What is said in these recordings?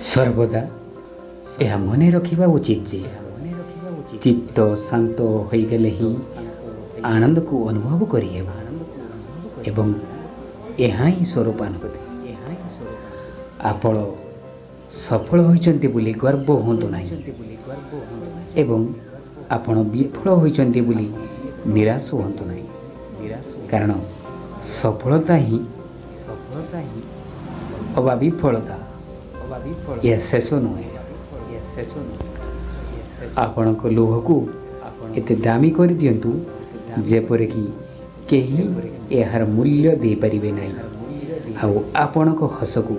सर्वदा यह मने रखिबा उचित जे चित्त शांत होइगले ही आनंद को अनुभव करिहेब एवं यहाँ ही स्वरूपानुभूति। आपण सफल होइचंती बोली गर्व होंतु नाही एवं आपण विफल होइचंती बोली निराश होंतु नाही, कारण सफलता ही अबा विफलता यह शेष नुहे। आपण को लोह को एते दामी कर दियंतु जेपरे कि केही यार मूल्य दे परिबे नाही, आउ आपण को हस को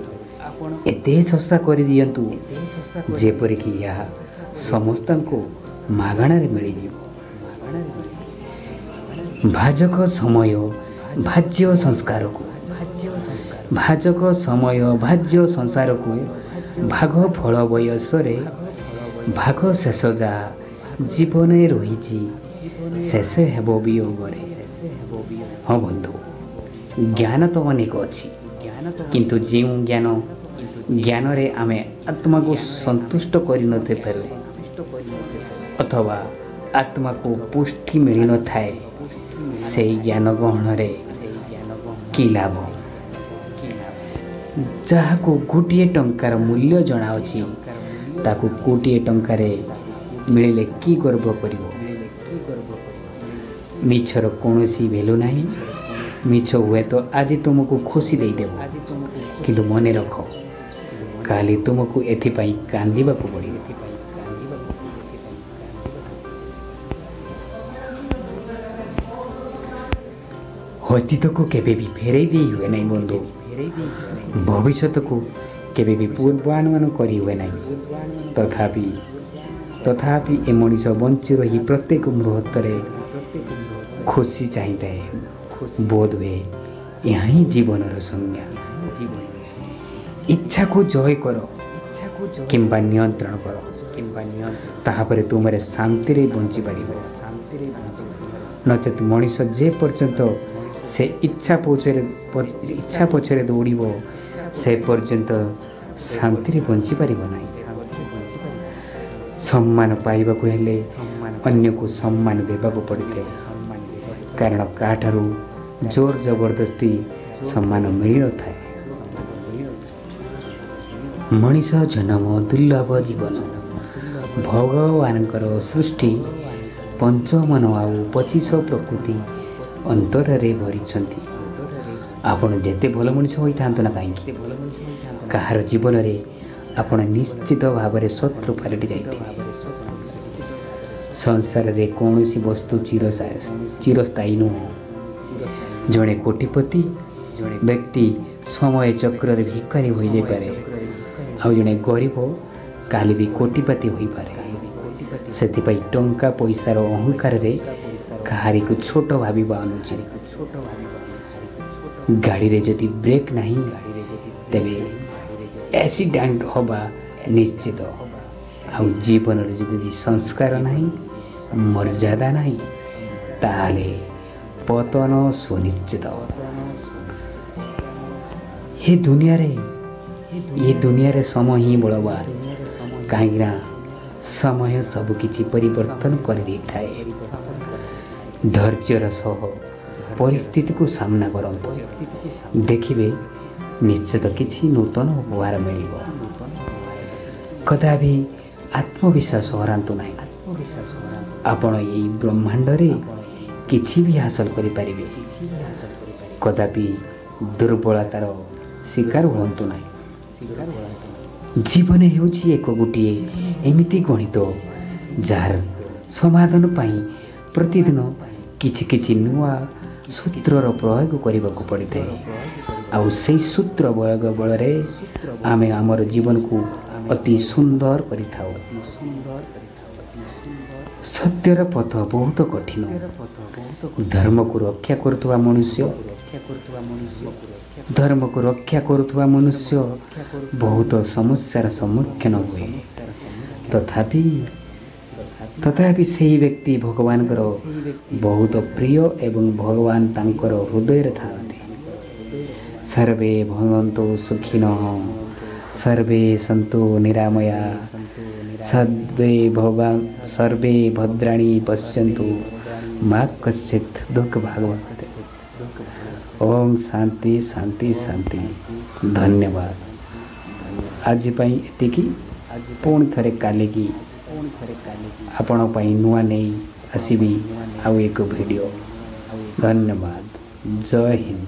एते सस्ता कर दियंतु जेपरे कि यह समस्त को मागणार मिल जीव। भाजक समय भाज्य संस्कार को भाजक समय भाज्य संसार को भाग फल बयसरे भाग शेष जा जीवन रही शेष हेब वियोगरे। हाँ बंधु, ज्ञान तो अनेक अच्छी, किंतु जो ज्ञान रे आमे आत्मा को संतुष्ट कर नथे पारू अथवा आत्मा को पुष्टि मिल न थाए, से ज्ञान ग्रहण रे की लाभ? जहाँ को गोटे टंकार मूल्य जना अछि ताकू कोटिए टंकार मिले कि गर्व करिवो? मिछर कौनसी भेलु नाही। मिछ हुए तो आज तुमको खुशी दे देव, किंतु मने रख काली तुमको एथिपाई कांदिबा को पड़िबो। अतीत को केबे भी फेरई दे हुए नहीं बंधु, भविष्य को केबे भी पूर्वानुमान करी हुए नहीं। तथापि ए मनीष बंची रही प्रत्येक मुहूर्तरे खुशी चाहिए है। बोध हुए यहाँ ही जीवन संज्ञा। इच्छा को जय करो किंबा नियंत्रण करो, ताहापरे तुमरे शांति रे बंची पारिबो। नचेत मनीष जे पर्यंत से इच्छा पछरे दौड़िबो से पर्यंत शांति रे बंची पारिबो नाही। सम्मान पाइबा को हेले अन्य को सम्मान देबा को पड़ते, कारण काठारू जोर जबरदस्ती सम्मान मिल न थाए। मनीष जन्म दुर्लभ जीवन भगवानकर सृष्टि पंचमन आउ 25 प्रकृति अंतर रे भरी। आपण जेते भल मनीष होता ना कहीं कहार जीवन रे आपण निश्चित भाव में शत्रु पलटि जाइए। संसार रे कौनसी वस्तु चिरस्थायी नुह। जड़े कोटिपति व्यक्ति समय चक्र रे भिकारी हो जाई पारे, आ जड़े गरीब काली भी कोटिपति हो पारे। सेतिपाई टंका पैसार अहंकार रे कहारी को छोट भाविबा अनुचित। गाड़ी रे जदि ब्रेक नहीं तेबे एक्सीडेंट होबा निश्चित। आउ जीवन रे जदि संस्कार नहीं मर्यादा नहीं ताले पतन सुनिश्चित। ये दुनिया रे समय ही बलवान, कहीं समय सब किछि परिवर्तन कर दी थाए। धैर्यर सह परिस्थिति को सामना करंतु, देखिबे निश्चित किछि नूतन उपहार मिलिबो। कदापि आत्मविश्वास हरांतु नाही। आपण एई ब्रह्मांड रे किछि भी हासिल करि परिबे। कदापि दुर्बलतार शिकार हुअन्तु नाही। जीवन हेउछि एक गोटिए एमिति गणित जार समाधान पाई प्रतिदिन किछि किछि नुआ सूत्रर प्रयोग करने को पड़ता है। आउ से सूत्र प्रयोग बल आमे आमर जीवन को अति सुंदर करिथाउ। सत्यर पथ बहुत कठिन। धर्म को रक्षा करुवा मनुष्य बहुत समस्यार सम्मुखीन हुए। तथापि सही व्यक्ति भगवान बहुत प्रिय एवं भगवान तांकर हृदय था। सर्वे भवन्तु सुखिनः सर्वे सन्तु निरामया सर्वे भद्राणि पश्यन्तु मा कश्चित् दुःखभाग्। ओम शांति शांति शांति। धन्यवाद। आज एतिकी पुणी थरे काली की आपण पाई नुआ नहीं आसबि आउ एक वीडियो। धन्यवाद। जय हिंद।